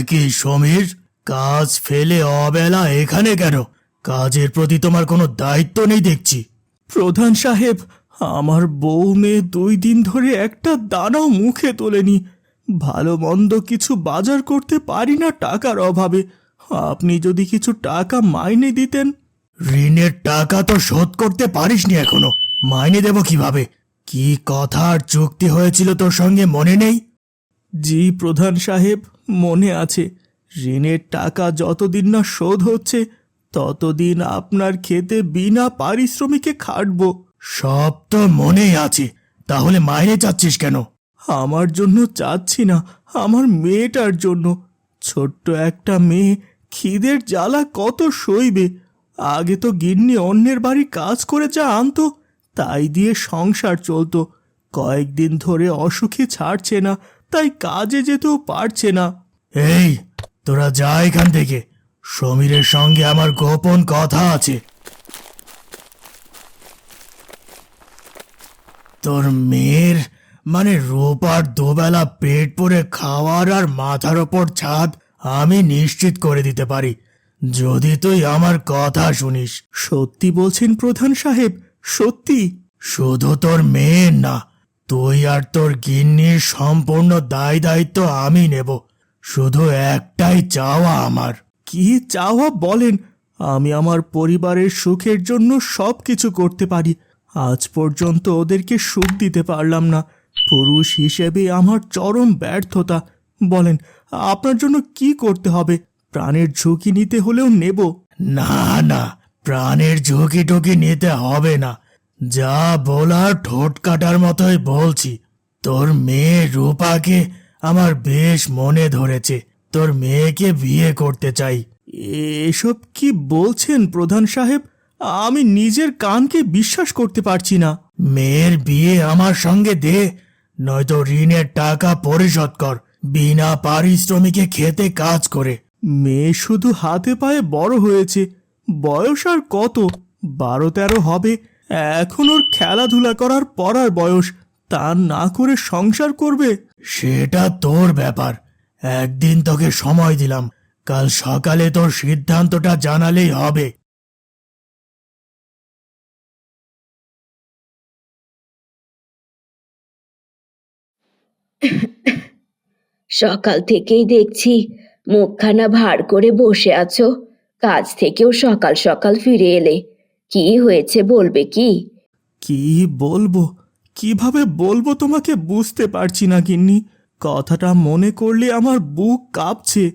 কি সমীর, কাজ ফেলে অবেলা এখানে কেন? কাজের প্রতি তোমার কোনো দায়িত্ব নেই দেখছি। প্রধান সাহেব, আমার বউ মেয়ে 2 দিন ধরে একটা দানাও মুখে তোলেনি। ভালো মন্দ কিছু বাজার করতে পারি না টাকার অভাবে। আপনি যদি কিছু টাকা মাইনে দিতেন। ঋণের টাকা তো শোধ করতে পারিসনি এখনো, মাইনে দেব কিভাবে? কি কথা আর চুক্তি হয়েছিল তোর সঙ্গে মনে নেই? জি প্রধান সাহেব, মনে আছে। ঋণের টাকা যতদিন না শোধ হচ্ছে ততদিন আপনার খেতে বিনা পারিশ্রমিকে খাটব। সব তো মনেই আছে, তাহলে মাইনে চাচ্ছিস কেন? আমার জন্য চাচ্ছি না, আমার মেয়েটার জন্য। ছোট্ট একটা মেয়ে, খিদের জ্বালা কত সইবে। আগে তো গিন্নি অন্যের বাড়ি কাজ করে যা আনতো তাই দিয়ে সংসার চলতো। কয়েকদিন ধরে অসুখে ছাড়ছে না, তাই কাজে যেতেও পারছে না। এই, তোরা যা এখান থেকে, সমীরের সঙ্গে আমার গোপন কথা আছে। তোর মেয়ের মানে রূপার দুবেলা পেট পুরে খাওয়ার আর মাথার ওপর ছাদ আমি নিশ্চিত করে দিতে পারি, যদি তুই আমার কথা শুনিস। সত্যি বলছেন প্রধান সাহেব? সত্যি? শুধু তোর মেয়ের না, তুই আর তোর গিন্নির সম্পূর্ণ দায় দায়িত্ব আমি নেব। শুধু একটাই চাওয়া আমার। কি চাওয়া বলেন? আমি আমার পরিবারের সুখের জন্য সব কিছু করতে পারি। আজ পর্যন্ত ওদেরকে সুখ দিতে পারলাম না। পুরুষ হিসেবে আমার চরম ব্যর্থতা। বলেন, আপনার জন্য কি করতে হবে? প্রাণের ঝুঁকি নিতে হলেও নেব। না না, প্রাণের ঝুঁকি টুকি নিতে হবে না। যা বলার ঠোঁট কাটার মতোই বলছি। তোর মেয়ে রূপাকে আমার বেশ মনে ধরেছে, তোর মেয়েকে বিয়ে করতে চাই। এসব কি বলছেন প্রধান সাহেব? আমি নিজের কানকে বিশ্বাস করতে পারছি না। মেয়ের বিয়ে আমার সঙ্গে দে, নয়তো ঋণের টাকা পরিশোধ কর বিনা পারিশ্রমিকে খেতে কাজ করে। মেয়ে শুধু হাতে পায়ে বড় হয়েছে, বয়স আর কত, 12-13 হবে। এখন ওর খেলাধুলা করার পড়ার বয়স, তা না করে সংসার করবে? সেটা তোর ব্যাপার। একদিন তোকে সময় দিলাম, কাল সকালে তোর সিদ্ধান্তটা জানালেই হবে। সকাল থেকেই দেখছি মুখখানা ভার করে বসে আছো। কাজ থেকেও সকাল সকাল ফিরে এলে, কি হয়েছে বলবে কি? কি বলবো, কিভাবে বলবো তোমাকে বুঝতে পারছি না গিন্নি। কথাটা মনে করলে আমার বুক কাঁপছে।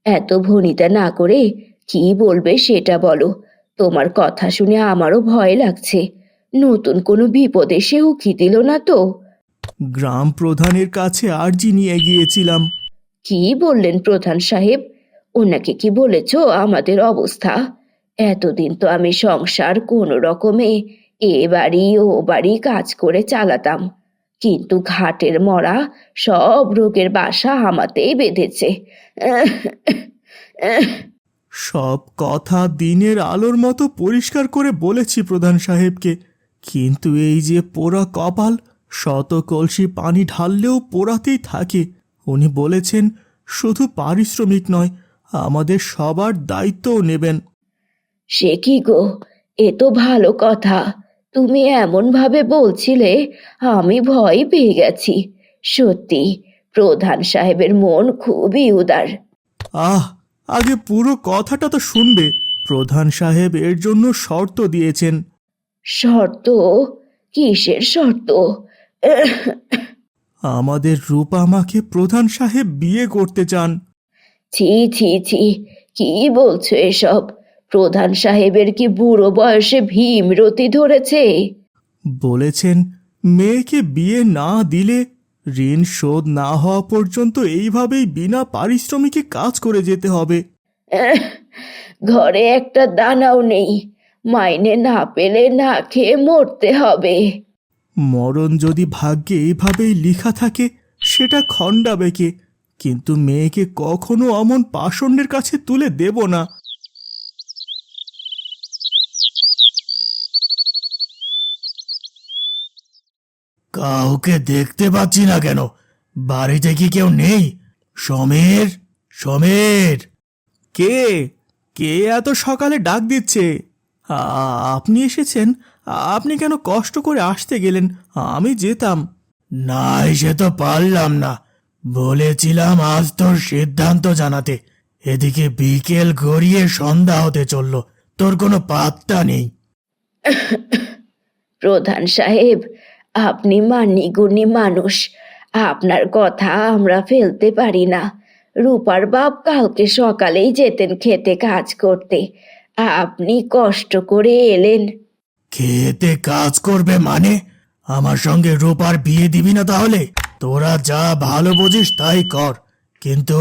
এত ভনিতা না করে কি বলবে সেটা বলো। তোমার কথা শুনে আমারও ভয় লাগছে। নতুন কোনো বিপদ এসে উকি দিল না তো? গ্রাম প্রধানের কাছে আর্জি নিয়ে গিয়েছিলাম। কি বললেন প্রধান সাহেব? ওনাকে কি বলেছো আমাদের অবস্থা? এতদিন তো আমি সংসার কোনো রকমে এ বাড়ি ও বাড়ি কাজ করে চালাতাম, কিন্তু ঘাটের মরা সব রোগের বাসা আমাতেই বেঁধেছে। সব কথা দিনের আলোর মতো পরিষ্কার করে বলেছি প্রধান সাহেবকে, কিন্তু এই যে পোড়া কপাল, শত কলসি পানি ঢাললেও পোড়াতেই থাকে। উনি বলেছেন শুধু পারিশ্রমিক নয়, আমাদের সবার দায়িত্বও নেবেন। সে কি গো, এ তো ভালো কথা। তুমি এমন ভাবে বলছিলে, আমি ভয় পেয়ে গেছি। সত্যি, প্রধান সাহেবের মন খুবই উদার। আহ, আগে পুরো কথাটা তো শুনবে। প্রধান সাহেব এর জন্য শর্ত দিয়েছেন। শর্ত? কিসের শর্ত? আমাদের রূপা মাকে প্রধান সাহেব বিয়ে করতে চান। ছি ছি ছি, কি বলছো এসব? প্রধান সাহেবের কি বুড়ো বয়সে ভীমরতি ধরেছে? বলেছেন মেয়েকে বিয়ে না দিলে ঋণ শোধ না হওয়া পর্যন্ত এইভাবেই বিনা পারিশ্রমিকে কাজ করে যেতে হবে। আহ, ঘরে একটা দানাও নেই, মাইনে না পেলে না খেয়ে মরতে হবে। মরণ যদি ভাগ্যে এইভাবেই লেখা থাকে সেটা খণ্ডাবে কে? কিন্তু মেয়েকে কখনো অমন পাষণ্ডের কাছে তুলে দেব না। কাউকে দেখতে পাচ্ছি না কেন? বাড়িতে কি কেউ নেই? সমীর, সমীর, কে কে এত সকালে ডাক দিচ্ছে? আপনি এসেছেন? আপনি কেন কষ্ট করে আসতে গেলেন? আমি যেতাম। না এসে তো পারলাম না। বলেছিলাম আজ তোর সিদ্ধান্ত জানাতে। এদিকে বিকেল গড়িয়ে সন্ধ্যা হতে চলল, তোর কোনো পাত্তা নেই। প্রধান সাহেব, আপনি মান্যিগুণী মানুষ, আপনার কথা আমরা ফেলতে পারি না। রূপার বাপ কালকে সকালেই যেতেন খেতে কাজ করতে, আপনি কষ্ট করে এলেন। খেতে কাজ করবে মানে? আমার সঙ্গে রূপার বিয়ে দিবি না তাহলে? তোরা যা ভালো বুঝিস তাই কর। কিন্তু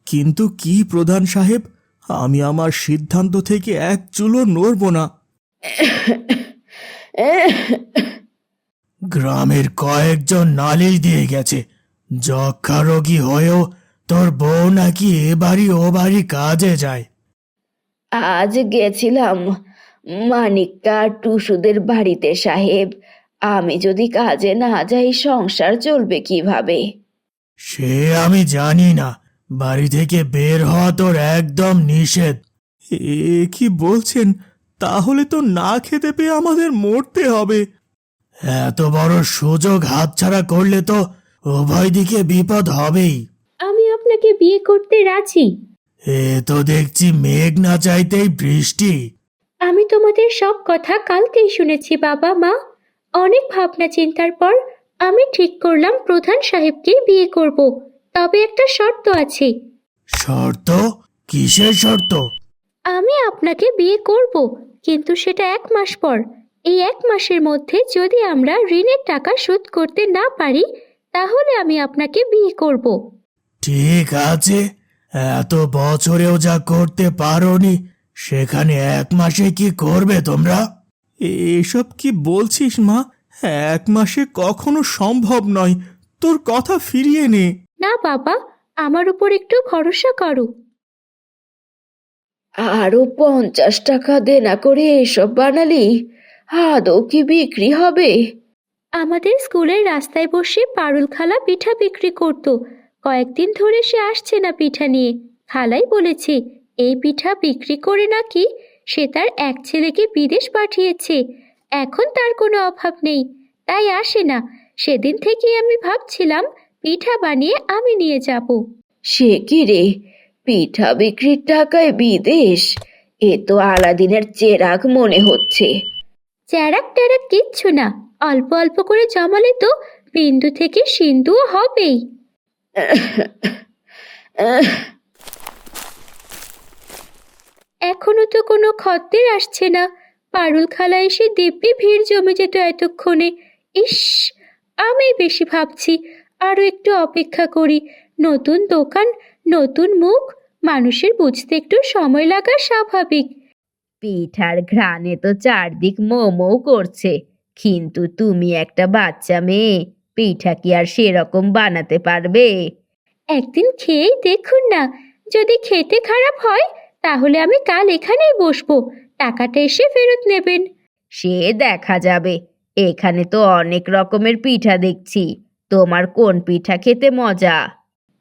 কিন্তু কি প্রধান সাহেব, আমি আমার সিদ্ধান্ত থেকে এক চুলও নড়ব না। গ্রামের কয়েকজন নালিশ দিয়ে গেছে, যক্ষা রোগী হয়েও তোর বউ নাকি এ বাড়ি ও বাড়ি কাজে যায়। আজ গেছিলাম মানিক্কা টুসুদের বাড়িতে সাহেব, আমি যদি কাজে না যাই সংসার চলবে কিভাবে? সে আমি জানি না, বাড়ি থেকে বের হওয়া তোর একদম নিষেধ। এ কি বলছেন? তাহলে তো না খেতে পেয়ে আমাদের মরতে হবে। এত বড় সুযোগ হাতছাড়া করলে তো উভয় দিকে বিপদ হবেই। আমি আপনাকে বিয়ে করতে রাজি। এ তো দেখছি মেঘ না চাইতেই বৃষ্টি। আমি তোমাদের সব কথা কালকেই শুনেছি বাবা মা। অনেক ভাবনা চিন্তার পর আমি ঠিক করলাম প্রধান সাহেবকে বিয়ে করব। তবে একটা শর্ত আছে। শর্ত? কিসের শর্ত? আমি আপনাকে বিয়ে করব, কিন্তু সেটা 1 মাস পর। এই 1 মাসের মধ্যে যদি আমরা ঋণের টাকা শোধ করতে না পারি, তাহলে আমি আপনাকে বিয়ে করব। ঠিক আছে, এত বছরেও যা করতে পারোনি, সেখানে 1 মাসে কি করবে তোমরা? এসব কি বলছিস মা? 1 মাসে কখনো সম্ভব নয়। তোর কথা ফিরিয়ে নে। না বাবা, আমার উপর একটু ভরসা করো। আরো 50 টাকা দেনা করে এসব বানালি, আদৌ কি বিক্রি হবে? আমাদের স্কুলের রাস্তায় বসে পারুল খালা পিঠা বিক্রি করত। কয়েকদিন ধরে সে আসছে না পিঠা নিয়ে। খালাই বলেছে এই পিঠা বিক্রি করে নাকি সে তার এক ছেলেকে বিদেশ পাঠিয়েছে। এখন তার কোনো অভাব নেই, তাই আসে না। সেদিন থেকেই আমি ভাবছিলাম পিঠা বানিয়ে আমি নিয়ে যাব। সে কি রে, পিঠা বিক্রির টাকায় বিদেশ? এ তো আলাদিনের চেরাগ মনে হচ্ছে। চ্যারাক ট্যারাক কিচ্ছু না, অল্প অল্প করে জমালে তো বিন্দু থেকে সিন্ধুও হবেই। এখনো তো কোনো খদ্দের আসছে না। পারুল খালা এসে দিব্যি ভিড় জমে যেত এতক্ষণে। ইস, আমি বেশি ভাবছি, আরো একটু অপেক্ষা করি। নতুন দোকান, নতুন মুখ, মানুষের বুঝতে একটু সময় লাগা স্বাভাবিক। পিঠার ঘ্রাণে তো চারদিক মৌ মৌ করছে, কিন্তু তুমি একটা বাচ্চা মেয়ে, পিঠা কি আর সেরকম বানাতে পারবে? একদিন খেয়েই দেখুন না, যদি খেতে খারাপ হয় তাহলে আমি কাল এখানেই বসবো, টাকাটা এসে ফেরত নেবেন। সে দেখা যাবে। এখানে তো অনেক রকমের পিঠা দেখছি, তোমার কোন পিঠা খেতে মজা?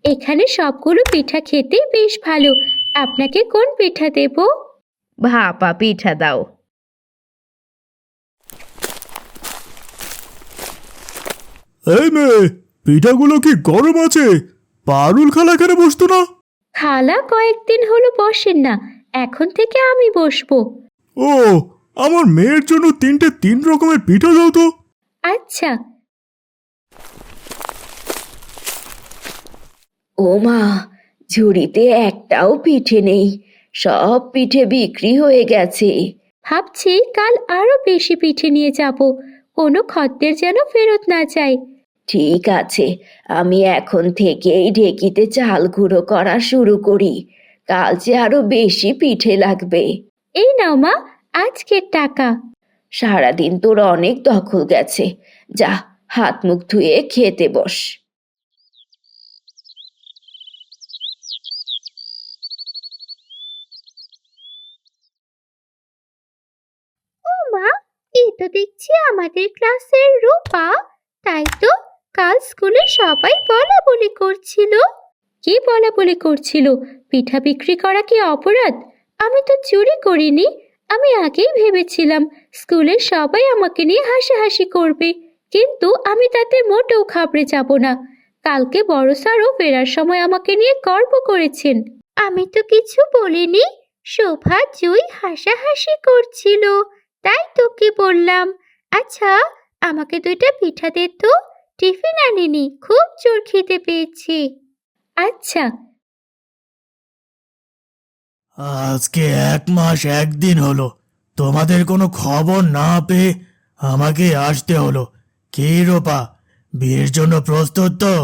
এখানে সবগুলো পিঠা খেতেই বেশ ভালো। আপনাকে কোন পিঠা দেব? ভাপা পিঠা দাও। এই মেয়ে, পিঠাগুলো কি গরম আছে? পারুল খালা এখানে বসতো না? খালা কয়েকদিন হলো বসেন না, এখন থেকে আমি বসবো। ও, আমার মেয়ের জন্য 3 রকমের পিঠা দাও তো। আচ্ছা। ও মা, ঝুড়িতে একটাও পিঠে নেই, সব পিঠে বিক্রি হয়ে গেছে। ভাবছি কাল আরো বেশি পিঠে নিয়ে যাব, কোনো খদ্দের যেন ফেরত না যায়। ঠিক আছে, আমি এখন থেকেই ঢেকিতে চাল গুঁড়ো করা শুরু করি, কাল যে আরো বেশি পিঠে লাগবে। এই নাও মা, আজকের টাকা। সারাদিন তোর অনেক দখল গেছে, যা হাত মুখ ধুয়ে খেতে বস। মা, এ তো দেখছি আমাদের ক্লাসের রূপা। তাই তো কাল স্কুলে সবাই বলা বলি করছিল। কি বলা বলি করছিল? পিঠা বিক্রি করা কি অপরাধ? আমি তো চুরি করিনি। আমি আগেই ভেবেছিলাম স্কুলের সবাই আমাকে নিয়ে হাসাহাসি করবে, কিন্তু আমি তাতে মোটেও ঘাবড়ে যাব না। কালকে বড় স্যারও ফেরার সময় আমাকে নিয়ে গর্ব করেছেন। আমি তো কিছু বলিনি। শোভা জুই হাসাহাসি করছিল, তাই তোকে বললাম। আচ্ছা, আমাকে 2টা পিঠা দে তো। টিফিন আনিনি, খুব জোর খিদে পেয়েছে। আচ্ছা। আজকে 1 মাস 1 দিন হলো তোমাদের কোনো খবর না পেয়ে আমাকে আসতে হলো। কি রূপা, বিয়ের জন্য প্রস্তুত তো?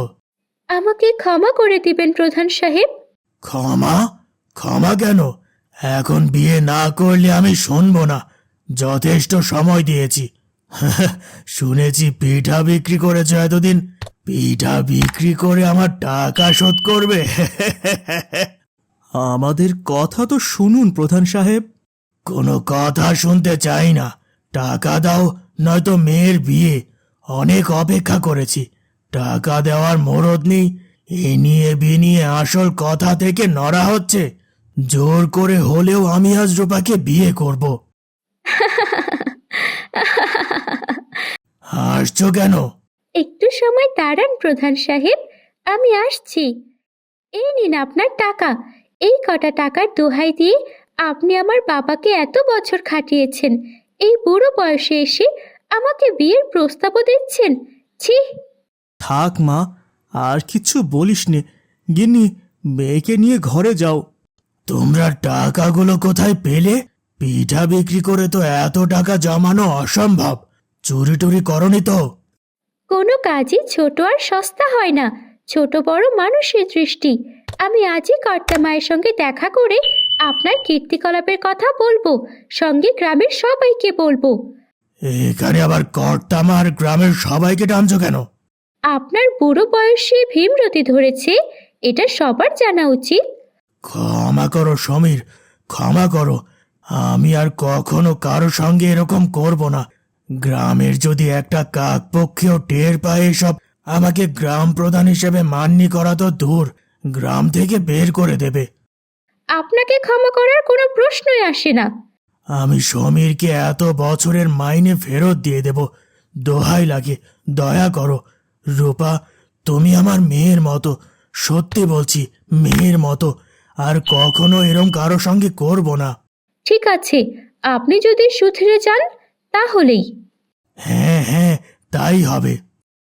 আমাকে ক্ষমা করে দিবেন প্রধান সাহেব। ক্ষমা? ক্ষমা কেন? এখন বিয়ে না করলে আমি শুনবো না। যথেষ্ট সময় দিয়েছি। শুনেছি পিঠা বিক্রি করেছো এতদিন। পিঠা বিক্রি করে আমার টাকা শোধ করবে? আমাদের কথা তো শুনুন প্রধান সাহেব। কোনো কথা শুনতে চাই না। টাকা দাও, নয়তো মেয়ের বিয়ে। অনেক অপেক্ষা করেছি। টাকা দেওয়ার মরদ নেই। এ নিয়ে বিনিয়ে আসল কথা থেকে নড়া হচ্ছে। জোর করে হলেও আমি আজ রূপাকে বিয়ে করব। হাসছো কেন? একটু সময় দাঁড়ান প্রধান সাহেব, আমি আসছি। এই নিন আপনার টাকা। এই কটা টাকার দোহাই দিয়ে আপনি আমার বাবাকে এত বছর খাটিয়েছেন, এই বুড়ো বয়সে এসে আমাকে বিয়ের প্রস্তাবও দিচ্ছেন। ছি! থাক মা, আর কিছু বলিস নে। গিন্নি, মেয়েকে নিয়ে ঘরে যাও। তোমরা টাকাগুলো কোথায় পেলে? পিঠা বিক্রি করে তো এত টাকা জমানো অসম্ভব। চুরি টুরি করনি তো? কোনো কাজই ছোট আর সস্তা হয় না, ছোট বড় মানুষের দৃষ্টি। আমি আজই কর্তা মায়ের সঙ্গে দেখা করে আপনার কীর্তিকলাপের কথা বলবো, সঙ্গে গ্রামের সবাইকে বলবো। এখানে আবার কর্তামা আর গ্রামের সবাইকে টানছো কেন? আপনার বুড়ো বয়সে ভীমরতি ধরেছে, এটা সবার জানা উচিত। ক্ষমা করো সমীর, ক্ষমা করো। আমি আর কখনো কারো সঙ্গে এরকম করব না। গ্রামের যদি একটা কাকপক্ষেও টের পায় এসব, আমাকে গ্রাম প্রধান হিসেবে মাননি করা তো দূর, গ্রাম থেকে বের করে দেবে। আপনাকে ক্ষমা করার কোনো প্রশ্নই আসে না। আমি সমীরকে এত বছরের মাইনে ফেরত দিয়ে দেব। দোহাই লাগে, দয়া করো। রূপা, তুমি আমার মেয়ের মতো। সত্যি বলছি, মেয়ের মতো। আর কখনো এরম কারো সঙ্গে করব না। ঠিক আছে, আপনি যদি শুধরে যান তাহলেই। হ্যাঁ হ্যাঁ, তাই হবে।